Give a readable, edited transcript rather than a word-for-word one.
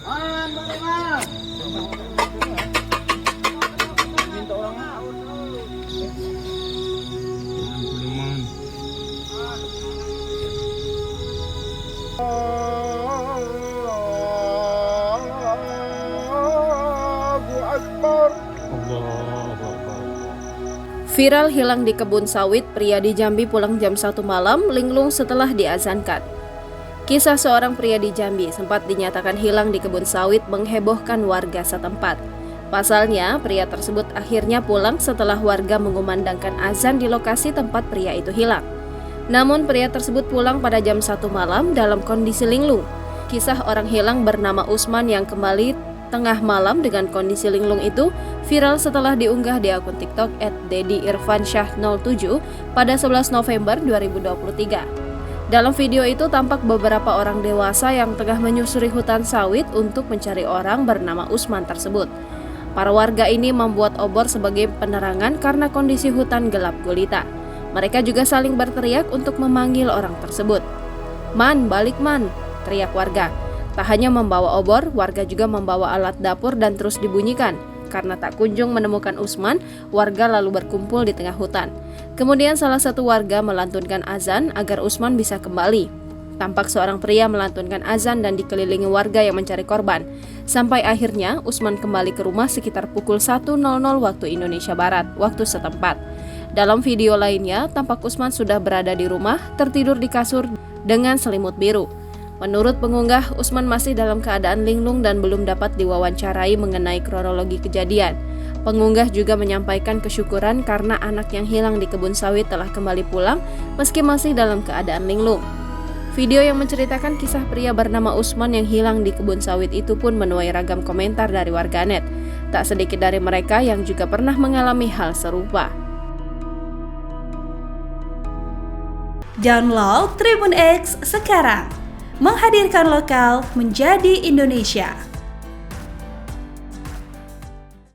Viral hilang di kebun sawit, pria di Jambi pulang jam 1 malam linglung setelah diazankan. Kisah seorang pria di Jambi sempat dinyatakan hilang di kebun sawit menghebohkan warga setempat. Pasalnya, pria tersebut akhirnya pulang setelah warga mengumandangkan azan di lokasi tempat pria itu hilang. Namun pria tersebut pulang pada jam 1 malam dalam kondisi linglung. Kisah orang hilang bernama Usman yang kembali tengah malam dengan kondisi linglung itu viral setelah diunggah di akun TikTok @dediirfansyah07 pada 11 November 2023. Dalam video itu tampak beberapa orang dewasa yang tengah menyusuri hutan sawit untuk mencari orang bernama Usman tersebut. Para warga ini membuat obor sebagai penerangan karena kondisi hutan gelap gulita. Mereka juga saling berteriak untuk memanggil orang tersebut. "Man, balik man!" teriak warga. Tak hanya membawa obor, warga juga membawa alat dapur dan terus dibunyikan. Karena tak kunjung menemukan Usman, warga lalu berkumpul di tengah hutan. Kemudian salah satu warga melantunkan azan agar Usman bisa kembali. Tampak seorang pria melantunkan azan dan dikelilingi warga yang mencari korban. Sampai akhirnya Usman kembali ke rumah sekitar pukul 1.00 waktu Indonesia Barat, waktu setempat. Dalam video lainnya, tampak Usman sudah berada di rumah, tertidur di kasur dengan selimut biru. Menurut pengunggah, Usman masih dalam keadaan linglung dan belum dapat diwawancarai mengenai kronologi kejadian. Pengunggah juga menyampaikan kesyukuran karena anak yang hilang di kebun sawit telah kembali pulang meski masih dalam keadaan linglung. Video yang menceritakan kisah pria bernama Usman yang hilang di kebun sawit itu pun menuai ragam komentar dari warganet. Tak sedikit dari mereka yang juga pernah mengalami hal serupa. Download Tribun X sekarang, menghadirkan lokal menjadi Indonesia.